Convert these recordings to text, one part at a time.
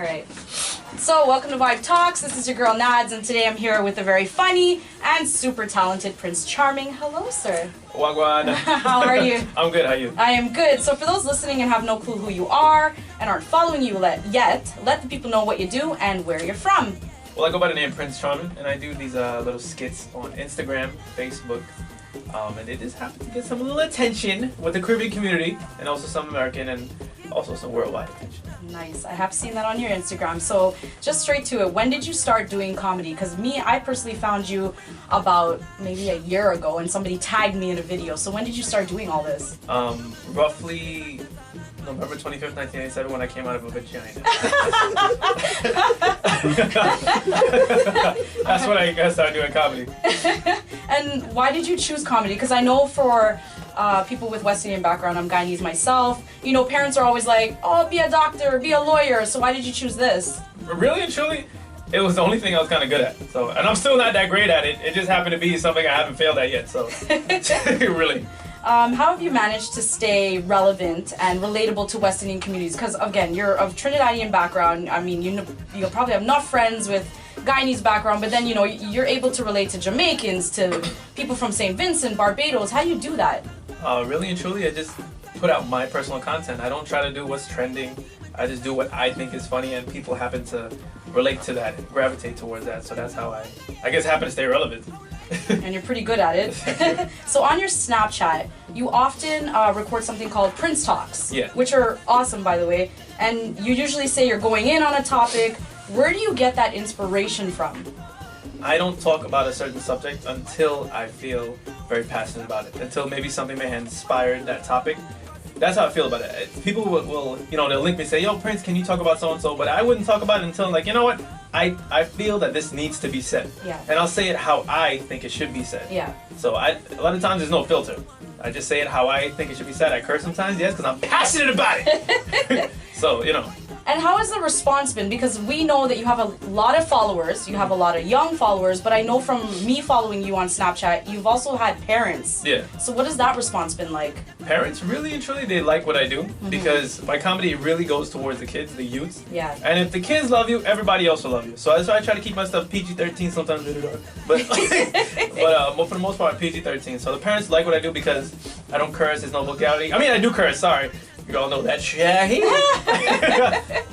Alright. So, welcome to Vibe Talks. This is your girl Nadzzz, and today I'm here with a very funny and super talented Prnc Charming. Hello, sir. Wagwan. How are you? I'm good, how are you? I am good. So, for those listening and have no clue who you are and aren't following you yet, let the people know what you do and where you're from. Well, I go by the name Prnc Charming, and I do these little skits on Instagram, Facebook, and they just happen to get some little attention with the Caribbean community, and also some American, and also some worldwide attention. Nice. I have seen that on your Instagram. So just straight to it, when did you start doing comedy? Because I personally found you about maybe a year ago, and somebody tagged me in a video. So when did you start doing all this? Roughly November 25th, 1987, when I came out of a vagina. That's when I started doing comedy. And why did you choose comedy? Because I know for people with West Indian background, I'm Guyanese myself. You know, parents are always like, oh, be a doctor, be a lawyer. So why did you choose this? Really and truly, it was the only thing I was kind of good at. So, and I'm still not that great at it. It just happened to be something I haven't failed at yet. So, really. How have you managed to stay relevant and relatable to West Indian communities? Because again, you're of Trinidadian background. I mean, you'll probably have enough friends with Guyanese background, but then you know you're able to relate to Jamaicans, to people from St. Vincent, Barbados. How do you do that? Really and truly, I just put out my personal content. I don't try to do what's trending. I just do what I think is funny, and people happen to relate to that and gravitate towards that. So that's how I guess happen to stay relevant. And you're pretty good at it. So on your Snapchat, you often record something called Prnc Talks, yeah, which are awesome, by the way. And you usually say you're going in on a topic. Where do you get that inspiration from? I don't talk about a certain subject until I feel very passionate about it. Until maybe something may have inspired that topic. That's how I feel about it. People will they'll link me and say, yo, Prnc, can you talk about so-and-so? But I wouldn't talk about it until, like, you know what? I feel that this needs to be said. Yeah. And I'll say it how I think it should be said. Yeah. So a lot of times there's no filter. I just say it how I think it should be said. I curse sometimes, yes, because I'm passionate about it. So, you know. And how has the response been? Because we know that you have a lot of followers, you have a lot of young followers, but I know from me following you on Snapchat, you've also had parents. Yeah. So what has that response been like? Parents, really and truly, they like what I do, because my comedy really goes towards the kids, the youths. Yeah. And if the kids love you, everybody else will love you. So that's why I try to keep my stuff PG-13, sometimes rated R. But for the most part, PG-13. So the parents like what I do because I don't curse, there's no vulgarity. I mean, I do curse, sorry. You all know that shit.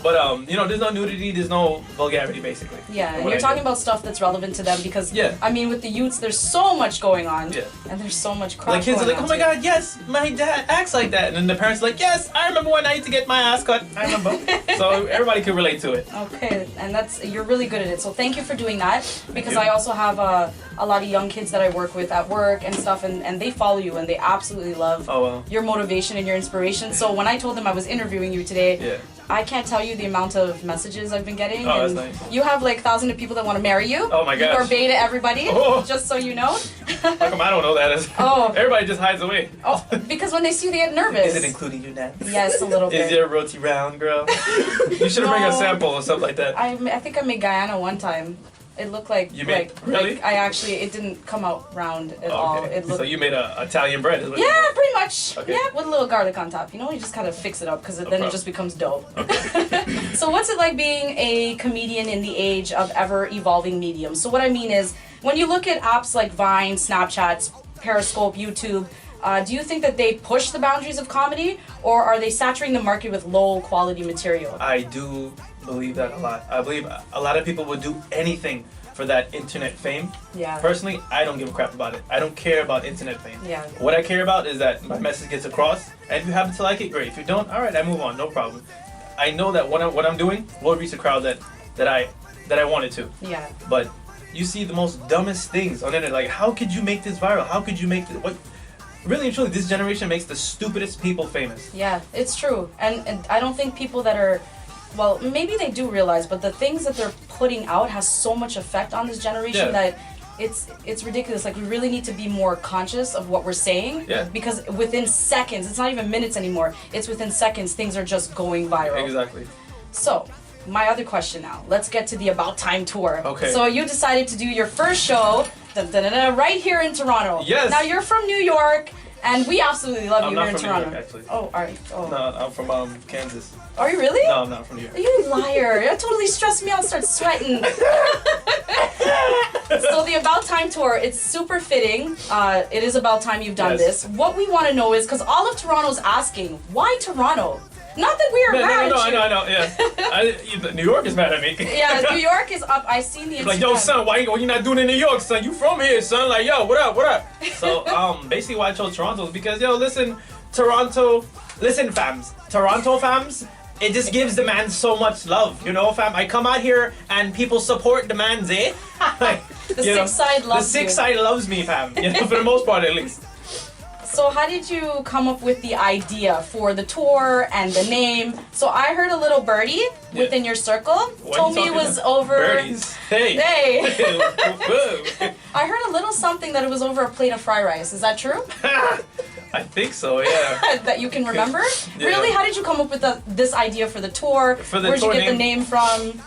But there's no nudity, there's no vulgarity, basically. Yeah, and you're talking about stuff that's relevant to them because, yeah, I mean, with the youths, there's so much going on. Yeah. And there's so much crap. Like kids going are like, on oh my too. god, yes, my dad acts like that. And then the parents are like, yes, I remember when I used to get my ass cut. I remember. So everybody can relate to it. Okay, and you're really good at it. So thank you for doing that, because I also have a lot of young kids that I work with at work and stuff, and they follow you and they absolutely love your motivation and your inspiration. So when I told them I was interviewing you today, yeah, I can't tell you the amount of messages I've been getting. Oh, and that's nice. You have like thousands of people that want to marry you. Oh my gosh. You are beta everybody, just so you know. How come I don't know that? Oh. Everybody just hides away. Oh, because when they see you, they get nervous. Is it including your dad? Yes, a little bit. Is your roti round, girl? You should bring a sample or something like that. I think I made Guyana one time. It looked like really? It didn't come out round at all. It looked, so you made a Italian bread, is what pretty much. Okay. Yeah, with a little garlic on top. You know, you just kind of fix it up because then it just becomes dope. Okay. So what's it like being a comedian in the age of ever-evolving mediums? So what I mean is, when you look at apps like Vine, Snapchat, Periscope, YouTube, do you think that they push the boundaries of comedy, or are they saturating the market with low-quality material? I do believe that a lot. I believe a lot of people would do anything for that internet fame. Yeah. Personally, I don't give a crap about it. I don't care about internet fame. Yeah. What I care about is that my message gets across, and if you happen to like it, great. If you don't, all right, I move on, no problem. I know that what I'm doing will reach the crowd that I wanted to. Yeah. But you see the most dumbest things on the internet, like, how could you make this viral? How could you make this? What? Really and truly, this generation makes the stupidest people famous. Yeah, it's true. And I don't think people that are, well, maybe they do realize, but the things that they're putting out has so much effect on this generation that it's ridiculous. Like, we really need to be more conscious of what we're saying. Yeah. Because within seconds, it's not even minutes anymore, it's within seconds, things are just going viral. Exactly. So, my other question now. Let's get to the About Time tour. Okay. So you decided to do your first show right here in Toronto. Yes. Now you're from New York. And we absolutely love I'm you not here in from New York, Toronto. actually. Oh, all right. Oh. No, I'm from Kansas. Are you really? No, I'm not from New York. You liar. That totally stressed me out. Start sweating. So the About Time tour, it's super fitting. It is about time you've done Yes. this. What we want to know is, because all of Toronto's asking, why Toronto? Not that we are mad at you. I know, yeah. New York is mad at me. Yeah, New York is up. I seen the Instagram. Like, yo, son, why you not doing it in New York, son? You from here, son? Like, yo, what up? So, basically why I chose Toronto is because, yo, listen, Toronto fams, it just gives the man so much love, you know, fam. I come out here and people support the man's, eh? Like, The Sick Side loves The Sick you. Side loves me, fam. You know, for the most part, at least. So how did you come up with the idea for the tour and the name? So I heard a little birdie within your circle. What Told are me you it was talking over. about? Birdies. Hey. Hey. I heard a little something that it was over a plate of fry rice. Is that true? I think so, yeah. That you can remember? Yeah. Really? How did you come up with this idea for the tour? For the Where'd tour you get the name- name from?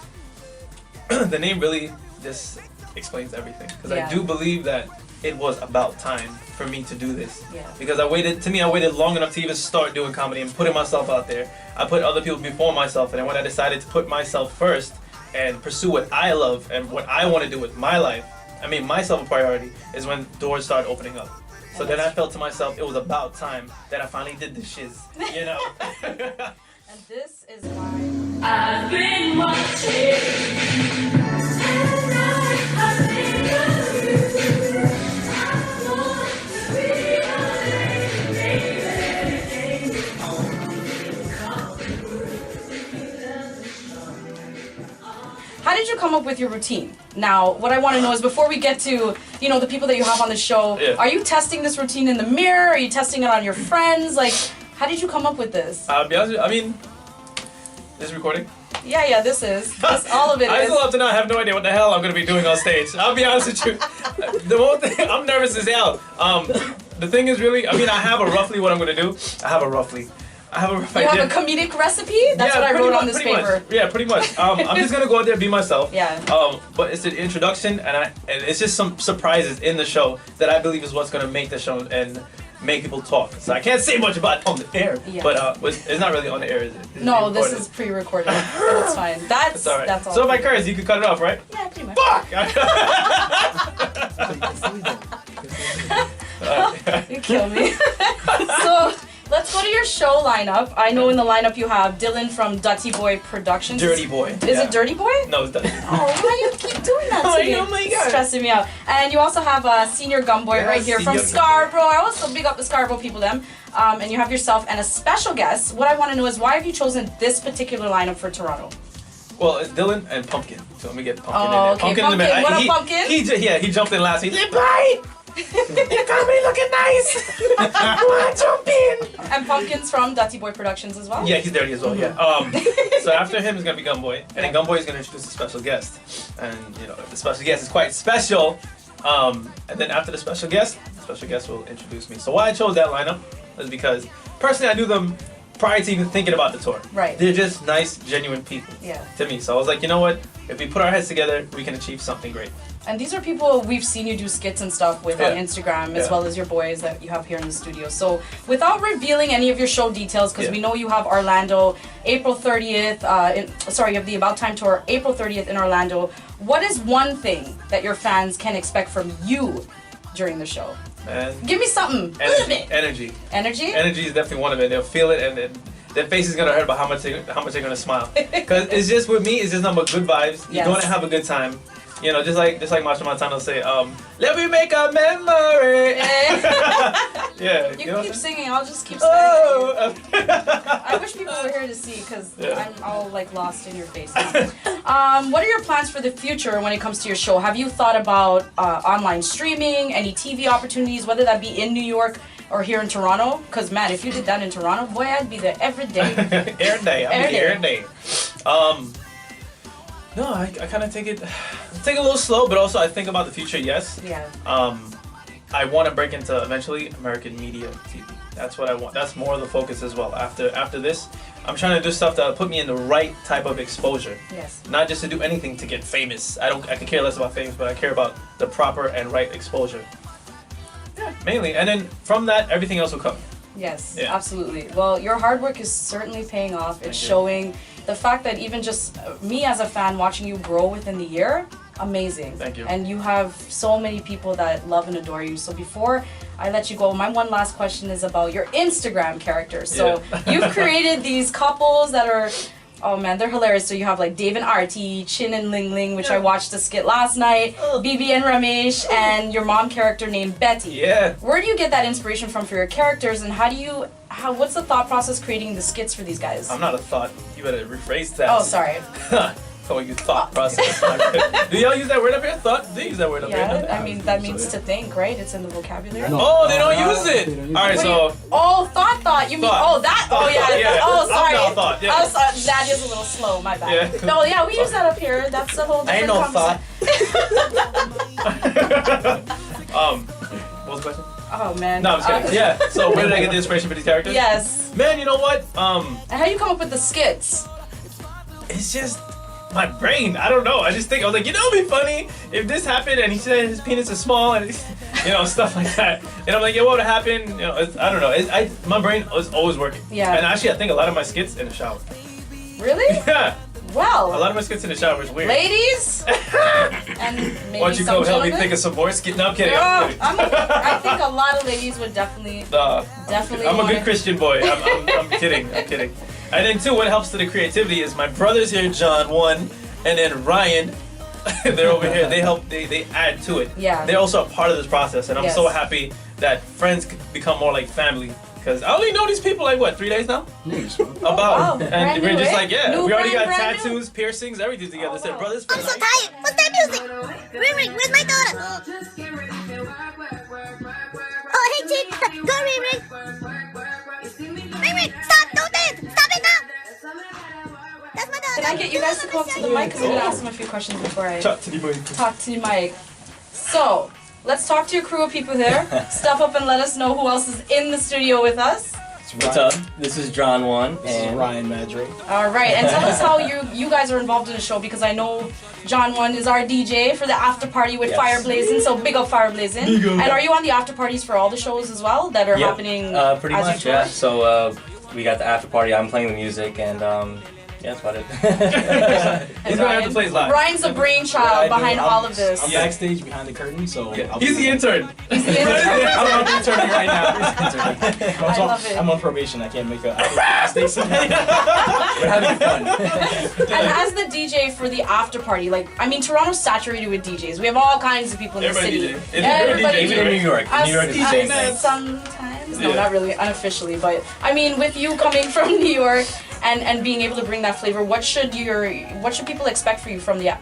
The name really just explains everything. Because Yeah. I do believe that it was about time for me to do this. Yeah. Because I waited long enough to even start doing comedy and putting myself out there. I put other people before myself, and then when I decided to put myself first and pursue what I love and what I want to do with my life, I made myself a priority, is when doors started opening up. So then I felt to myself it was about time that I finally did this shiz, you know? And this is why. I've been watching. How did you come up with your routine? Now, what I want to know is before we get to, the people that you have on the show, Yeah. are you testing this routine in the mirror? Are you testing it on your friends? Like, how did you come up with this? I'll be honest with you, I mean, this is recording? Yeah, this is. All of it I is. still up to now have no idea what the hell I'm gonna be doing on stage. I'll be honest with you. The whole thing, I'm nervous as hell. The thing is really, I mean, I have a roughly what I'm gonna do. I have a rough You idea. have a comedic recipe? That's what I pretty wrote on much, this pretty paper. much. Yeah, pretty much. I'm just gonna go out there and be myself. Yeah. But it's an introduction, and it's just some surprises in the show that I believe is what's gonna make the show and make people talk. So I can't say much about it on the air, Yeah. but it's not really on the air, is it? It's No, being this recorded. is pre-recorded. So it's fine. That's All right. that's all. So if I curse, you can cut it off, right? Yeah, pretty much. Fuck! You kill me. So let's go to your show lineup. I know in the lineup you have Dylan from Dirty Boy Productions. Dirty Boy. Is yeah. it Dirty Boy? No, it's Dirty. Oh, why you keep doing that to me? Oh my God. Stressing me out. And you also have a Senior Gumboy Yeah, right here from Senior Scarborough. I also big up the Scarborough people, them. And you have yourself and a special guest. What I want to know is why have you chosen this particular lineup for Toronto? Well, it's Dylan and Pumpkin. So let me get Pumpkin Oh, in there. okay, in the Pumpkin. middle. What up, he, Pumpkin? He jumped in last week. Lip bite! You got me looking nice! I wanna jump in! And Pumpkin's from Dirty Boy Productions as well? Yeah, he's dirty as well, yeah. So after him is gonna be Gumboy, and then Gumboy is gonna introduce a special guest. And the special guest is quite special. And then after the special guest will introduce me. So why I chose that lineup is because personally I knew them prior to even thinking about the tour. Right. They're just nice, genuine people Yeah. to me. So I was like, you know what? If we put our heads together, we can achieve something great. And these are people we've seen you do skits and stuff with on Yeah. Instagram, as Yeah. well as your boys that you have here in the studio. So without revealing any of your show details, because Yeah. we know you have Orlando April 30th, you have the About Time tour April 30th in Orlando. What is one thing that your fans can expect from you during the show? And Give me something, a little bit. energy. Energy? Energy is definitely one of it. They'll feel it, and then their face is gonna hurt about how much they're gonna smile. Because it's just with me, it's just nothing but good vibes. You're Yes. going to have a good time. Just like Macho Montano say, let me make a memory. Yeah. You know can what keep I'm saying? singing, I'll just keep singing. Oh. I wish people were here to see because Yeah. I'm all like lost in your faces. What are your plans for the future when it comes to your show? Have you thought about online streaming, any TV opportunities, whether that be in New York or here in Toronto? Because man, if you did that in Toronto, boy, I'd be there every day. Every day. I'll be here every day. No, I kind of take it a little slow, but also I think about the future. Yes. Yeah. I want to break into eventually American media TV. That's what I want. That's more of the focus as well. After this, I'm trying to do stuff that will put me in the right type of exposure. Yes. Not just to do anything to get famous. I could care less about famous, but I care about the proper and right exposure. Yeah. mainly, and then from that, everything else will come. Yes, Yeah. absolutely. Well, your hard work is certainly paying off. It's Thank you. showing the fact that even just me as a fan watching you grow within the year, amazing. Thank you. And you have so many people that love and adore you. So before I let you go, my one last question is about your Instagram characters. So Yeah. you've created these couples that are, oh man, they're hilarious. So you have like Dave and Artie, Chin and Ling Ling, which I watched the skit last night, Bibi and Ramesh, and your mom character named Betty. Yeah. Where do you get that inspiration from for your characters, and what's the thought process creating the skits for these guys? I'm not a thought. You better rephrase that. Oh, sorry. Oh, you thought process. Do y'all use that word up here? Thought? They use that word up here. Yeah, I mean that means to think, right? It's in the vocabulary. Oh, they don't use it. All right, so Oh, thought. You mean Thought. that? Thought, Oh yeah. yeah. Oh, sorry. I'm not thought, yeah. Oh, sorry. That is a little slow. My bad. Yeah. No, yeah, we use that up here. That's the whole I different ain't no what was the question? Oh man. No, I'm just kidding. Yeah. So where did I get the inspiration for these characters? Yes. Man, you know what? And how do you come up with the skits? It's just my brain. I don't know. I just think I was like, you know, it'd be funny if this happened and he said his penis is small and stuff like that. And I'm like, yeah, what would happen? I don't know. My brain was always working. Yeah. And actually, I think a lot of my skits in the shower. Really? Yeah. Well. A lot of my skits in the shower is weird. Ladies. And maybe Why don't you some go help me gentlemen? think of some more skits? No, I'm kidding. I'm kidding. I think a lot of ladies would definitely. Definitely I'm a wanna- good Christian boy. I'm kidding. I'm kidding. And then too, what helps to the creativity is my brothers here, John, one, and then Ryan. They're over here. They help. They add to it. Yeah. They're also a part of this process, and I'm Yes. so happy that friends could become more like family. Because I only know these people like what, 3 days now? About. wow. Brand And we're new, just eh? like, yeah, New we already got brand new? tattoos, piercings, everything together. Said brothers. I'm so tired. What's that music? Ring ring, where's my daughter? Oh, hey chief, go ring ring. Ring ring, stop, don't dance, stop it now. That's my daughter. Can I get you guys to come up to the mic? Because I'm going to ask them a few questions before I Talk to the boy. talk to the mic. So, let's talk to your crew of people there. Step up and let us know who else is in the studio with us. What's up? This is John One This is and Ryan Madray. All right, and tell us how you guys are involved in the show, because I know John One is our DJ for the after party with Yes. Fire Blazing, so big up Fire Blazing. And are you on the after parties for all the shows as well that are Yep. happening pretty as much, you yeah. tour? So we got the after party. I'm playing the music, and yeah, that's about it. He's gonna have to play live. Ryan's the brainchild behind all of this. I'm backstage behind the curtain, so Yeah. I'll He's the intern. He's the intern. I'm interning right now. I love it. I'm on probation. I can't make a mistake. We're having fun. And as the DJ for the after party, like, I mean, Toronto's saturated with DJs. We have all kinds of people in the Everybody city. DJ. Everybody DJ. Even in New York. Us- New York is the us same thing. Sometimes. No, Yeah. not really, unofficially. But, I mean, with you coming from New York and being able to bring that flavor, what should people expect for you from you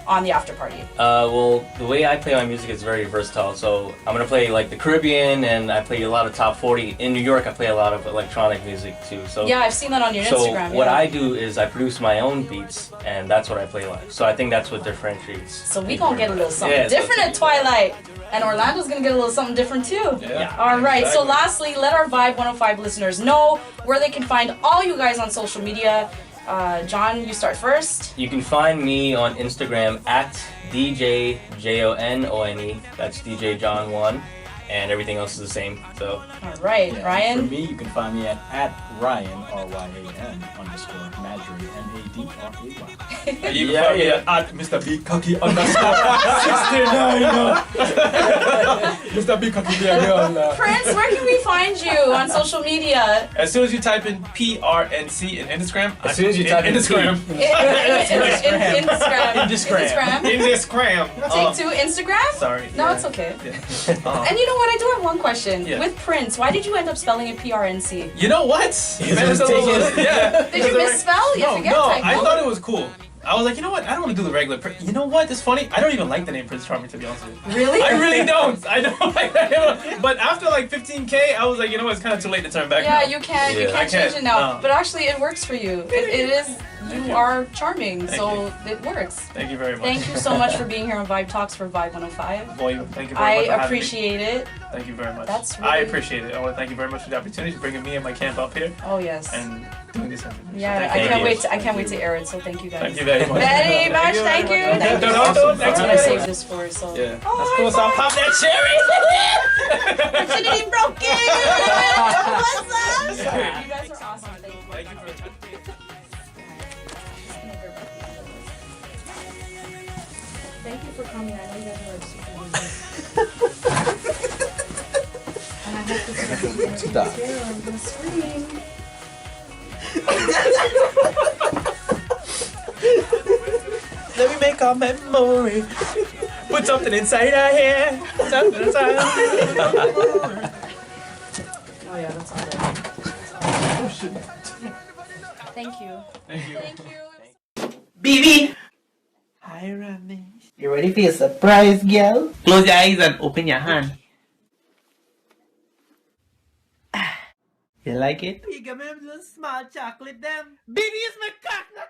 on the after party? Well, the way I play my music is very versatile. So I'm gonna play like the Caribbean, and I play a lot of top 40. In New York, I play a lot of electronic music too. So Yeah, I've seen that on your So Instagram. what yeah. I do is I produce my own beats, and that's what I play live. So I think that's what differentiates. So we gonna get a little something Yeah, different at Twilight. And Orlando's gonna get a little something different too. Yeah. All right. So Exactly. lastly, let our Vibe 105 listeners know where they can find all you guys on social media. John, you start first. You can find me on Instagram at DJJONONE. That's DJ John One, and everything else is the same. So All right, Yeah, Ryan. For me, you can find me at Ryan RYAN _Madray MADRAY. And you can Yeah, find me yeah. At Mr. B Cocky _69. Mr. B Cocky there, Prince, where can we find you on social media? As soon as you type in PRNC in Instagram, As soon as you type in Instagram, Instagram. Instagram. Instagram. Take two, Instagram? Sorry. No, Yeah. it's okay. Yeah. And you know what? I do have one question. Yeah. With Prince, why did you end up spelling it PRNC? You know what? Man, it's a little- yeah. Did you misspell? You No, forget no. typo? I thought it was cool. I was like, you know what? I don't want to do the regular. You know what? It's funny. I don't even like the name Prnc Charming, to be honest with you. Really? I really don't. I don't like that. But after like 15K, I was like, you know what? It's kind of too late to turn back. Yeah, now. you can't Yeah. change I can't, it now. no. But actually, it works for you. It is you are charming, so it works. Thank you very much. Thank you so much for being here on Vibe Talks for Vibe 105. Boy, thank you very much. I for having me. appreciate it. Thank you very much. That's I really- appreciate it. I want to thank you very much for the opportunity for bringing me and my camp up here Oh yes. and doing this interview. So Yeah, thank I you. can't wait. I can't wait to air it. So thank you guys. Thank you very much. Very much. Thank you. Thank you. Awesome. That's what I saved this for. So. Yeah, that's cool. So I'll pop that cherry. Virginity broken. What's up? You guys are awesome. Thank you. Thank you for. Thank you for coming. I know you guys are like super busy. And I hope this is Stop. here on the screen. Let me make a memory. Put something inside our hair. Something inside our hair. Oh yeah, that's all good. Thank you. Thank you. Thank you. BB! Hi, Rami. You ready for your surprise, girl? Close your eyes and open your hand. You like it? You give me a little small chocolate, them. BB is my cock, not